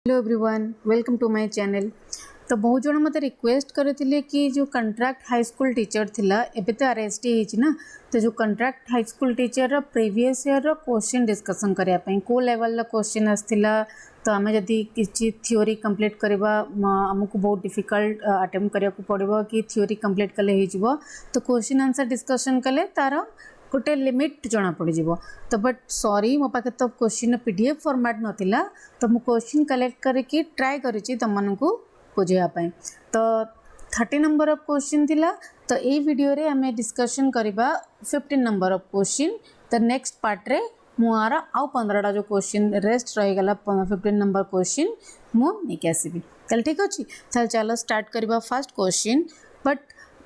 Hello everyone, welcome to my channel. तो बहुत जन मत रिक्वेस्ट करते कि जो कंट्राक्ट हाई स्कूल टीचर थिला एबे तो आरएसटी है ना, तो जो contract high school teacher previous year question discussion करने को लेवल क्वेश्चन आसला। तो आम जदि किसी थ्योरी कंप्लीट करवा आमको बहुत डिफिकल्ट अटेम्प्ट करने को पड़ो कि थ्योरी कंप्लीट कले हो, तो क्वेश्चन आंसर डिस्कसन कले तार गोटे लिमिट जना पड़ जाव। तो बट सॉरी मो पाखे तो क्वेश्चन पीडीएफ फॉर्मेट नथिला, तो मु क्वेश्चन कलेक्ट करके ट्राई करी तुम मानू बुझापी। तो 30 नंबर ऑफ क्वेश्चन थिला। तो ये वीडियो रे हमें डिस्कशन करबा 15 नंबर ऑफ क्वेश्चन। तो नेक्स्ट पार्ट रे मुआर आउ 15टा जो क्वेश्चन रेस्ट रही गला 15 नंबर क्वेश्चन मु नहीं आसबि। चल ठीक अच्छे, चलो स्टार्ट करबा फर्स्ट क्वेश्चन। बट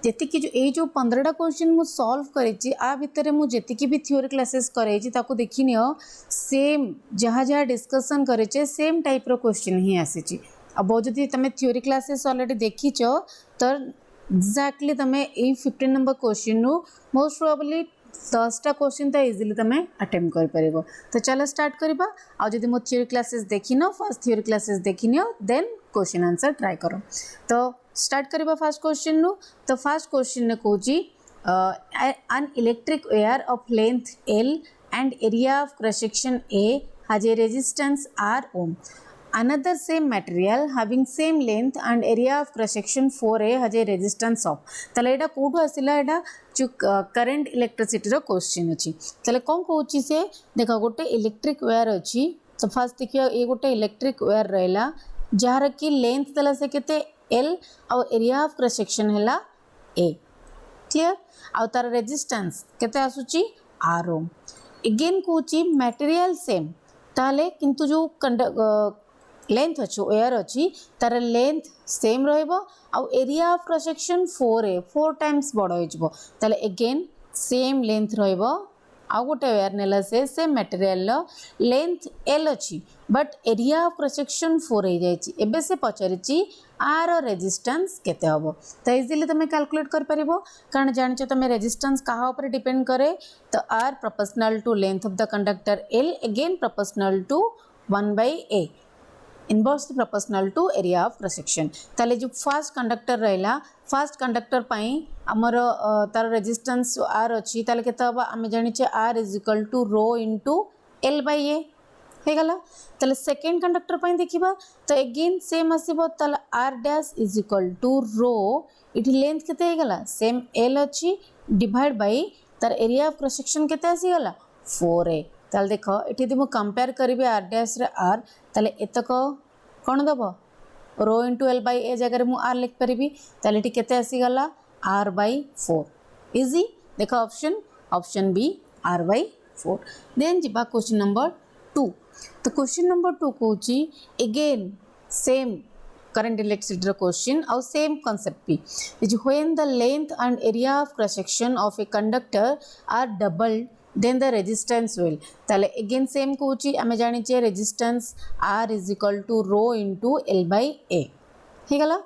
जी जो 15टा क्वेश्चन मु सॉल्व करी आ भितर मुझे भी थ्योरी क्लासेस कराई देखी नियो, सेम जहाँ जहाँ डिस्कसन करे सेम टाइप रो क्वेश्चन ही आसी। अब जदि तुम थ्योरी क्लासेस ऑलरेडी देखीच तो एक्जाक्टली तुम ये 15 नंबर क्वेश्चन रू मोस्ट प्रोबेबली 10टा क्वेश्चन तो इजिली तुम अटेम्प्ट कर पारिबो। तो चलो स्टार्ट करबा। आ जदि मो थ्योरी क्लासेस देखिन, फर्स्ट थ्योरी क्लासेस देखिन, देन क्वेश्चन आंसर ट्राई करो। तो स्टार्ट करबा फर्स्ट क्वेश्चन रू। तो फर्स्ट क्वेश्चन ने कहूँ an electric wire of length L and area of cross section A has a resistance R ohm. Another same material having same length and area of cross section 4A has a resistance of. तले एटा कोठो आसिला, एटा जो current electricity रो question अछि। तले कोन कहूची से देखा गोटे electric wire अछि। तो first देखियो ए गोटे इलेक्ट्रिक वायर रहला जार की लेंथ तला से केते L और एरिया ऑफ क्रॉस सेक्शन हैला A। क्लियर? आउ तार रेजिस्टेंस केते आसुची R ओम। अगेन कहूची मटेरियल सेम, ताले किंतु जो लेंथ अच्छी वायर अच्छी तार लेंथ सेम रहिबो आउ area of cross section 4A 4 times बड़ हो। ताले अगेन सेम लेंथ रहिबो। आउ गोटे वायर नेला से सेम मटेरियल लेंथ L अच्छी but area of cross section 4 हो जाइए। एबे से पचारिची आर रेजिस्टेंस केते हबो। तो इजिली तुम कैलकुलेट कर परिबो, कारण जानिछ तुम रेजिस्टेंस कहा ऊपर डिपेंड करे। तो R proportional to length of the conductor L, again proportional to 1/A, inversely proportional to area of cross section. ताले जो फर्स्ट कंडक्टर रहला, फर्स्ट कंडक्टर पई हमर तार रेजिस्टेंस आर अच्छी, ताले केते हबो आमे जानिछे R is equal to rho into L/A हे गला। ताले सेकंड कंडक्टर पई देखिबा तो अगेन सेम आसीबो, ताले R dash is equal to rho, इठी लेंथ केते हे गला सेम L अच्छी डिवाइड बाय तार एरिया ऑफ क्रॉस सेक्शन केते आसी गला 4A। ताले देखो इठी यदि मु कंपेयर करिबे आर डैश रे आर, ताले एतक कोन दबो रो इनटू L/A जगह मु आर लिख परिबी। ताले इठी केते आसी गला R/4। इजी देखो ऑप्शन बी R/4। देन जिबा क्वेश्चन नंबर 2। तो क्वेश्चन नंबर 2 कहूची again same current electricity question और सेम कॉन्सेप्ट भी। When the length and area of cross section of a conductor are doubled then the resistance will. ताले again same कहूची आमे जानिचे resistance R is equal to rho into L/A हे गला।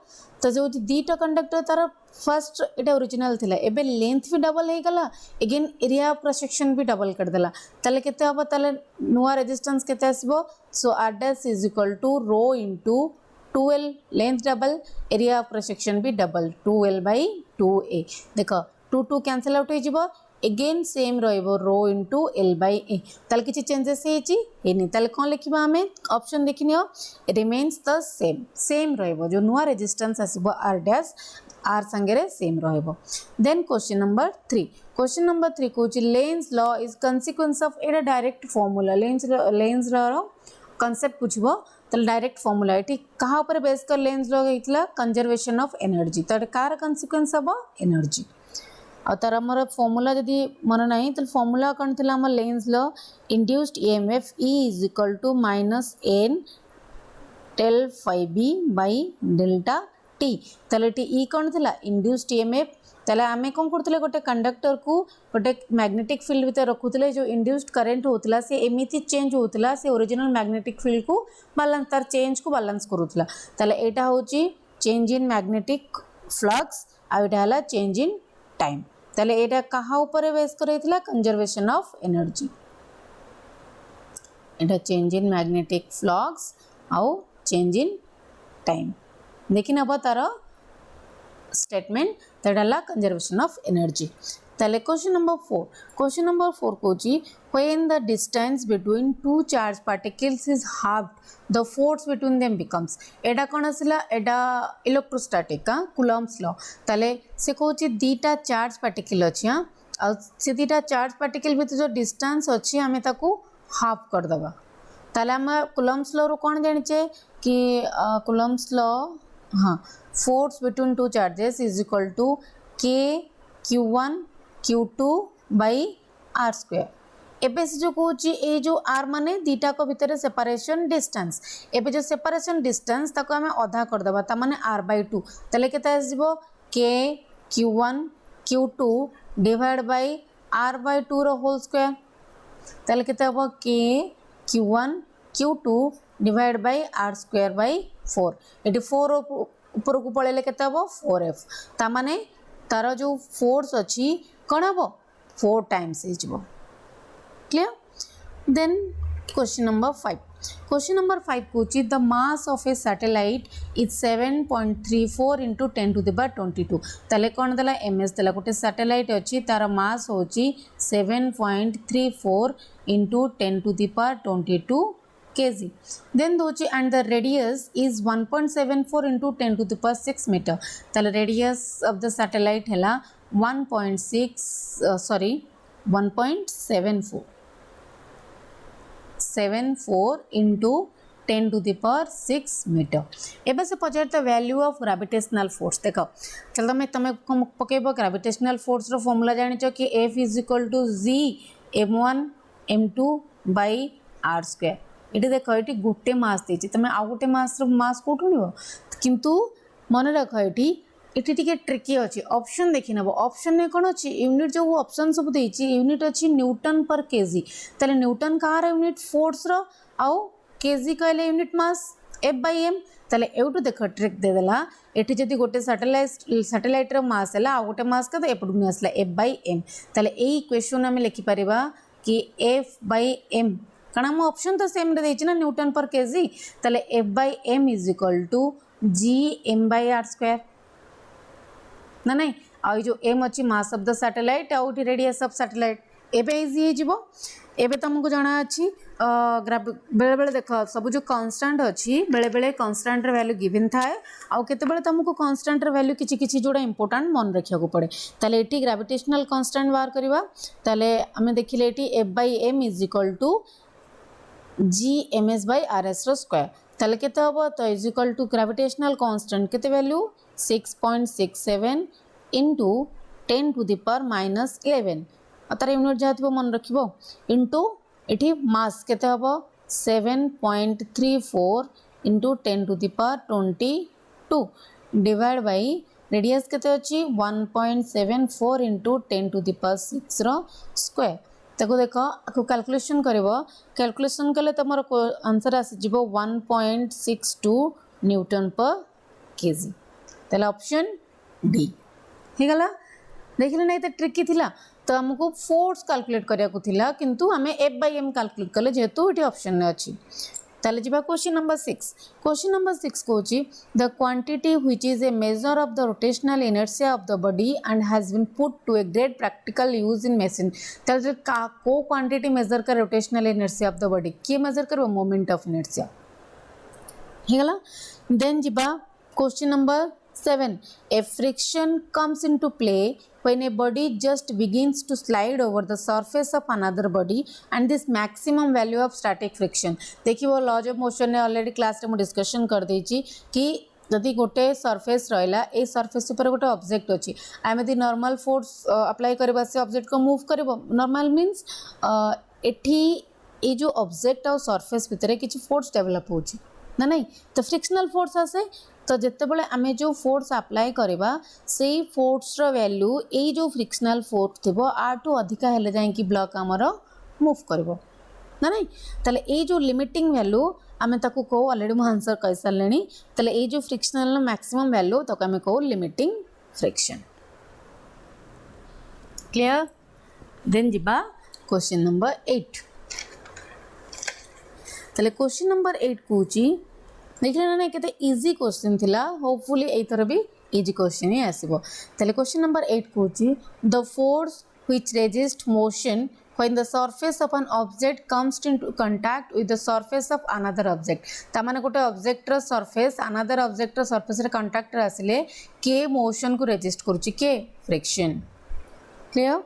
तो जो दीटा कंडक्टर तार फर्स्ट एटा ओरिजिनल थिला, एबे लेंथ भी डबल हे गला, again area of cross section भी डबल कर देला। ताले केते हबो, ताले नुआ रेजिस्टेंस केते आसीबो। So R dash is equal to rho into 2L, length double area of cross section भी डबल 2L/2A। देखो 2 कैंसिल आउट हो जिवो, अगेन सेम रहिबो रो इनटू L/A। ताले किछि चेंजेस हेनी। ताले कोन लिखिबा हमें ऑप्शन देखिनियो रिमेन्स द सेम रहिबो। जो नुआ रेजिस्टेंस आसीबो R डैश आर संगे सेम रहिबो। Then question number 3। Question number 3 कहूँ Lenz law is consequence of एटा डायरेक्ट फॉर्मूला। लेंस रो कॉन्सेप्ट पूछबो तो डायरेक्ट फॉर्मूला ये कहा ऊपर बेस कर लेंस लॉ गईतला कंजर्वेशन ऑफ एनर्जी। तो कार कॉन्सिक्वेंस हबो एनर्जी। आ तार हमर फॉर्मूला जदि मन नाही तो फॉर्मूला कौन थिला हमर Lenz law induced EMF E is equal to -n del phi b by delta t। तले टी ई कौन थिला इंड्यूस्ड ईएमएफ। तले आमे कौन करथले गोटे कंडक्टर को गोटे मैग्नेटिक फील्ड भीतर रखुथले, जो इंड्यूस्ड करंट होतला से एमिति चेंज होतला से ओरिजिनल मैग्नेटिक फील्ड को बैलेंस तार चेंज को बैलेंस करूथला। तले एटा होची चेंज इन मैग्नेटिक फ्लक्स आ एटा हला चेंज इन टाइम। तले एटा कहा ऊपर base करैतला conservation of energy. Etah change in magnetic flux आउ चेंज इन टाइम देखि नब तार स्टेटमेंट दैट हला कंजर्वेशन ऑफ एनर्जी ताले question number 4 Kochi when the distance between two charged particles is halved the force between them becomes एडा कोन असला एडा electrostatic का कूलम्ब्स लॉ ताले से कोची दीटा चार्ज पार्टिकल अछि आ से दीटा चार्ज पार्टिकल भितर जो डिस्टेंस अछि हमें ताकू हाफ कर दबा ताले हम कूलम्ब्स लॉ रो कोन जानि छे कि कूलम्ब्स लॉ हां force between two charges is equal to k q1 q2 by r square एबे से जो कहूँ ये जो आर माने दीटा को भितर सेपरेशन डिस्टेंस एबे जो सेपरेशन डिस्टेंस ताको हमें अधा कर दबा ता माने r by 2 तले केते आसीबो k q1 q2 divide by r by 2 रो होल स्क्वायर तले केते हबो k q1 q2 divide by r square by 4 एटी 4 ऊपर को पळेले केते हबो 4f ता माने तार जो फोर्स अछि कोन हबो 4 टाइम्स हे जबो क्लियर देन क्वेश्चन नंबर 5 कोची the mass of a satellite is 7.34 into 10 to the power 22 तले कोन दला ms दला गोटे सैटेलाइट अछि तार मास होची 7.34 into 10 to the power 22 kg then Dochi and the radius is 1.74 into 10 to the power 6 meter तले radius of the satellite हला 1.74 into 10 to the power 6 meter एबे से पचार the value of gravitational force देखो चल तमे पकेबो ग्रेविटेशनल फोर्स रो फार्मूला जानि छ कि F is equal to G m1 m2 by r square इटे देखो ये गोटे मास देछि तमे आ गोटे मास कोठु निबो किंतु मन रख ये टिके ट्रिकी अछि ऑप्शन देखि नबो ऑप्शन ने कोन अछि यूनिट जो ऑप्शन सब देछि यूनिट अछि न्यूटन पर केजी तले न्यूटन कार यूनिट फोर्स रो आउ केजी कहले unit mass f by m तले एउटु देखो ट्रिक दे देला एठी जदी गोटे सैटेलाइट रो मास हला आ गोटे मास का तो एपडु नि आसला f by m तले एई इक्वेशन हम लिखि परिबा कि f by m कारण हम ऑप्शन तो सेम रे देछि ना न्यूटन पर केजी तले f by m is equal to g m by r square ना नहीं आ जो m अछि मास ऑफ द सैटेलाइट आउ रेडियस ऑफ सैटेलाइट एबे इजी हे जिवो एबे तुमको जाना अछि बेले बेले देखो सब जो कांस्टेंट अछि बेले बेले कांस्टेंट रे वैल्यू गिवन थाए आउ केते बेले तुमको कांस्टेंट रे वैल्यू किछि किछि जोडा इंपोर्टेंट मन रखिया को पड़े तले एटी ग्रेविटेशनल कांस्टेंट बाहर करबा तले हमें देखिले एटी f by m is equal to g ms by rs रो स्क्वायर तले केते हबो तो is equal to gravitational constant केते value 6.67 into 10 to the power minus 11 अतर यूनिट जाथिबो मन रखिबो इनटू एठी मास केते हबो 7.34 into 10 to the power 22 divide by radius केते अछि 1.74 into 10 to the power 6 रो स्क्वायर ताको देखो आको कैलकुलेशन करबो कैलकुलेशन कले तमर आंसर आसी जिवो 1.62 न्यूटन पर केजी तले ऑप्शन डी हे गला देखिले नै त ट्रिकी थिला तो हमको फोर्स कैलकुलेट करिया को थिला किंतु हमें f by m कैलकुलेट कले जेतु एठी ऑप्शन ने अछि ताले जिबा क्वेश्चन नंबर 6 कोची the quantity which is a measure of the rotational inertia of the body and has been put to a great practical use in machine ताले को quantity measure कर rotational inertia of the body के measure करबो moment of inertia हे गला then जिबा question number 7 a friction comes into play when a body just begins to slide over the surface of another body and this maximum value of static friction देखिबो laws of motion ने already class रे मु discussion कर देछि कि जदि गोटे surface रहला ए सरफेस ऊपर गोटे ऑब्जेक्ट अछि आमे दी नॉर्मल फोर्स अप्लाई करबा से ऑब्जेक्ट को मूव करबो नॉर्मल मींस एठी ए जो ऑब्जेक्ट और सरफेस भितरे किछि फोर्स डेवलप होछि ना नहीं तो फ्रिक्शनल फोर्स आसे तो जिते बड़े आमे जो फोर्स अप्लाई करबा से फोर्स रो वैल्यू ए जो फ्रिक्शनल फोर्स थिबो आटू अधिका हेले जाय कि ब्लॉक हमर मूव करबो ना नहीं तले ए जो लिमिटिंग वैल्यू आमे ताको को ऑलरेडी म आंसर कहि सलेनी तले ए जो फ्रिक्शनल मैक्सिमम वैल्यू तो आमे को लिमिटिंग फ्रिक्शन क्लियर देन जिबा क्वेश्चन नंबर 8 तले क्वेश्चन नंबर 8 कोची देखले ना केते इजी क्वेश्चन थिला होपफुली एथर भी इजी क्वेश्चन ही आसीबो तले question number 8 Kochi the force which resist motion when the surface of an object comes into contact with the surface of another object तामाने गोटे object रो surface another object रो surface रे contact रे आसिले के motion को resist करूची के friction clear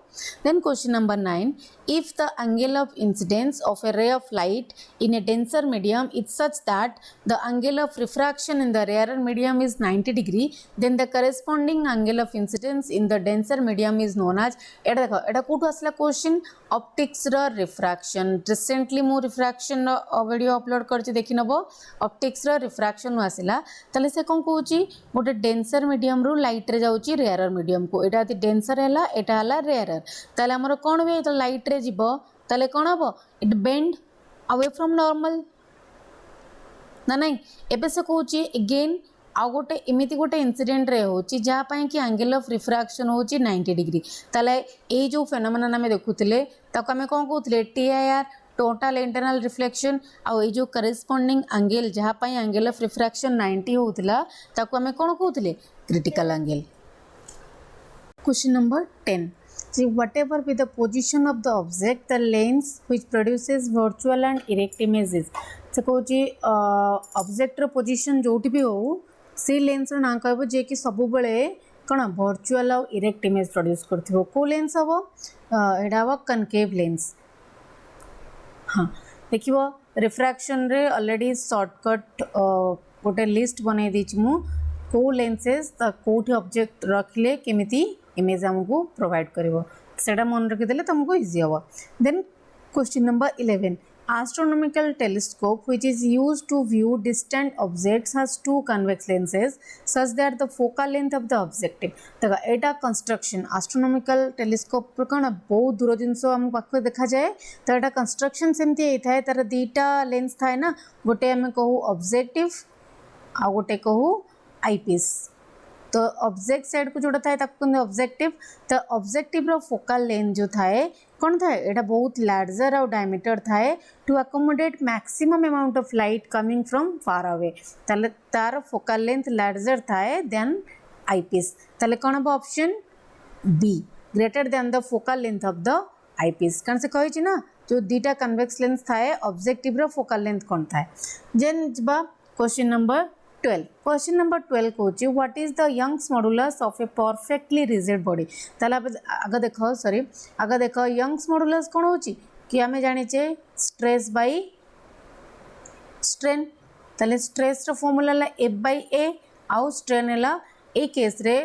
then question number 9 if the angle of incidence of a ray of light in a denser medium is such that the angle of refraction in the rarer medium is 90 degree then the corresponding angle of incidence in the denser medium is known as एटा देखो एटा कोठु आसला question optics रो refraction recently मु refraction video upload करछि देखि नबो optics रो refraction आसिला तले से कोन कहूची गोटे denser medium रो light रे जाउची रेयर मीडियम को एटा यदि डेंसर हैला एटा हैला रेयर ताले हमर कोन वे तो लाइट रे जिवो ताले कोन हबो it bend away from normal ना नहीं एबे से कहूची अगेन आउ गोटे एमती गोटे इनसीडेंट रे होची जहाँ पाई कि एंगल ऑफ रिफ्रैक्शन होची 90 डिग्री ताले ए जो फेनोमेनन आमे देखुतिले ताको आमे कोन कहउतिले टीआईआर टोटल इंटरनल रिफ्लेक्शन आउ ए जो करेस्पोंडिंग एंगल जहाँ पाई एंगल ऑफ रिफ्रैक्शन 90 होउतिला ताको आमे कोन कहउतिले critical angle question number 10 See, whatever be the position of the object, the lens which produces virtual and erect images. से कहूँ ऑब्जेक्ट रो पोजीशन जोटी भी हो से लेंस रो ना कहबो जे कि सब बेले कौन वर्चुअल और इरेक्ट इमेज प्रोड्यूस करथिबो को लेंस हबो एडा हबो कनकेव लेंस हाँ देखिबो रिफ्रैक्शन रे ऑलरेडी शॉर्टकट गोटे लिस्ट बनै दिछि मु को लेंसेस त कोठी ऑब्जेक्ट रखले केमिति इमेज हमको प्रोवाइड करिवो सेटा मन रखि देले तुमको इजी हबो then question number 11 astronomical telescope which is used to view distant objects has two convex lenses such that the focal length of the objective देखा एटा कंस्ट्रक्शन astronomical telescope पर कौन बहुत दूर जिनसो हम पाखे देखा जाए तो एटा कंस्ट्रक्शन सेमती होता है तार दीटा लेंस थाए ना गोटे आम कहू ऑब्जेक्टिव आ गोटे कहू आईपीस तो ऑब्जेक्ट साइड को जोड़ा थाए ताको कहते ऑब्जेक्टिव तो ऑब्जेक्टिव रो फोकल लेंथ जो थाए कौन थाए एटा बहुत लार्जर और डायमीटर थाए to accommodate maximum amount of light coming from far away ताले तार फोकल लेंथ लार्जर थाए देन आईपीस ताले कौन हम option B greater than the focal length of the eyepiece कारण से कहि ना जो दीटा कन्वेक्स लेंस थाए ऑब्जेक्टिव रो फोकल लेंथ कौन थाए जेन जबा क्वेश्चन नंबर 12 क्वेश्चन नंबर 12 कहूँ what is the Young's modulus of a perfectly rigid body ताला आगे देखो सॉरी आगे देखो यंग्स मॉडुलस कौन हो कि आम जाने स्ट्रेस बाय स्ट्रेन ताले स्ट्रेस रो फॉर्मूला ला एफ बाय ए आउ स्ट्रेन है ए केस रे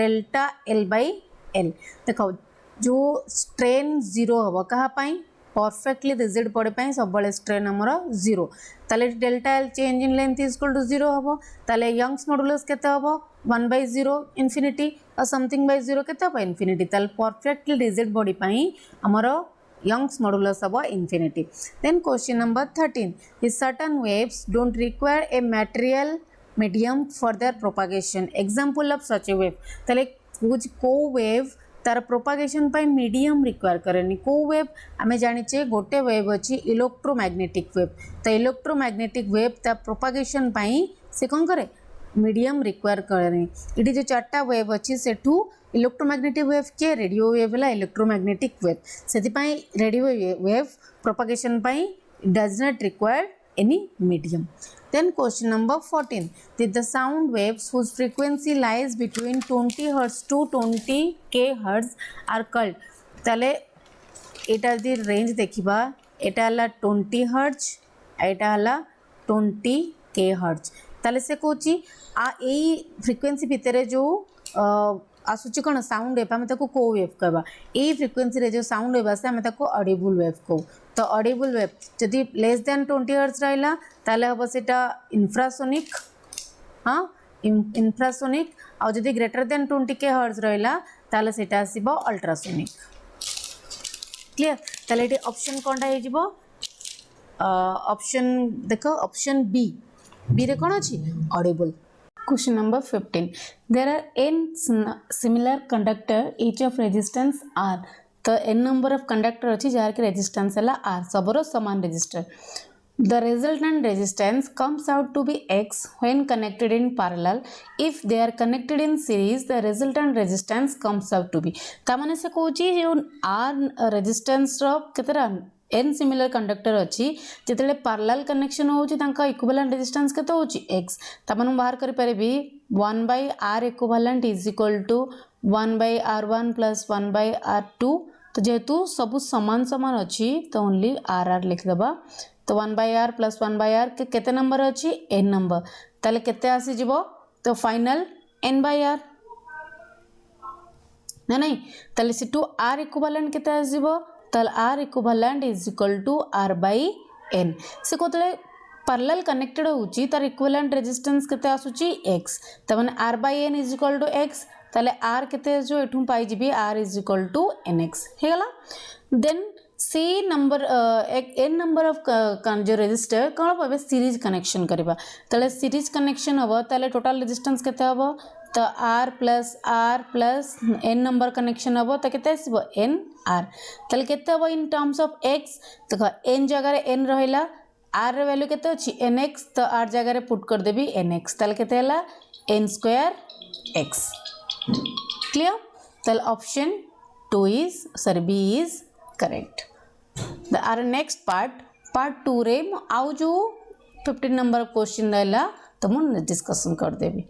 डेल्टा एल बाय एल देखो जो स्ट्रेन जीरो हम क्या परफेक्टली रिजिड बॉडी पे सब स्ट्रेन आमर जीरो ताले delta L change in length is equal to zero हम ताले यंग्स मॉडुलस केते हम 1/0 इनफिनिटी और समथिंग बाय जीरो केते हम इनफिनिटी ताले परफेक्टली रिजिड बॉडी पे आमर यंग्स मॉडुलस हम infinity then question number 13 is certain waves don't require a material medium for their propagation example of such a wave ताले को वेव तार प्रोपागेशन पाई medium require करेनी को वेव आम जाने गोटे वेव अच्छी इलेक्ट्रोमैग्नेटिक वेव तो इलेक्ट्रोमैग्नेटिक वेव ता प्रोपागेशन पाई से कौन करे मीडियम रिक्वायर करेनी इटी जो चार्टा वेव अच्छी सेठू इलेक्ट्रोमैग्नेटिक वेव के रेडियो वेव है इलेक्ट्रोमैग्नेटिक वेव से radio wave propagation pi does not require any medium. Then question number 14 did the sound waves whose frequency lies between 20 Hz to 20 kHz are called ताले एटा दी range देखिबा एटा हला 20 Hz एटा हला 20 kHz ताले से कोची आ एई frequency भितरे जो आसुची कौन साउंड वेव आम ताको को वेव कहबा ए फ्रीक्वेंसी रे जो साउंड वेव आसे आम ताको ऑडिबल वेव कहू तो ऑडिबल वेव जदि लेस देन 20 हर्ट्ज रहिला ताले हबो सेटा इंफ्रासोनिक हाँ इंफ्रासोनिक आ जदि ग्रेटर देन 20 के हर्ट्ज रहिला ताले सेटा आसीबो अल्ट्रासोनिक क्लियर ताले एटी ऑप्शन कोनटा हे जिवो ऑप्शन देखो ऑप्शन बी बी रे कोन अछि Audible Question number 15. There are n similar conductor each of resistance R. तो n number of conductor अच्छी जार के resistance है R सबरो समान resistor. The resultant resistance comes out to be X when connected in parallel. If they are connected in series, the resultant resistance comes out to be. तामने से कोची जो R resistance रो कितना n similar conductor अच्छी जितने parallel connection होची तांका equivalent resistance कितना होची X. तामने बाहर करी परे भी 1 by R equivalent is equal to 1 by R1 plus 1 by R2. तो जेहेतु सब समान समान अच्छी तो ओनली R लिख दबा. तो 1 by r plus 1 by r के केते नंबर अच्छी n नंबर ताले केते आसी जिवो तो फाइनल n by r ना नहीं ताले सिटू r इक्विवेलेंट केते आसी जिवो ताले r equivalent is equal to r by n से कोतले पैरेलल कनेक्टेड होची तार इक्विवेलेंट रेजिस्टेंस केते आसुची x त माने r by n is equal to x ताले r केते जो एठू पाई जिबी r is equal to nx हे गला देन सी नंबर एन नंबर ऑफ जो रेजिस्टर कौन पावे सीरीज कनेक्शन करबा तले सीरीज कनेक्शन हबो तले टोटल रेजिस्टेंस केते हबो तो r plus n number connection हबो तो केते आसीबो n r तले केते हबो इन टर्म्स ऑफ x तो n जगह रे n रहिला r रे वैल्यू केते अछि nx तो r जगह रे पुट कर देबी nx तले केते हला n स्क्वायर x क्लियर तले option 2 is sorry b is correct. our next part 2 रे आउ जो 15 नंबर क्वेश्चन रहला तो मुझे डिस्कशन कर देबी.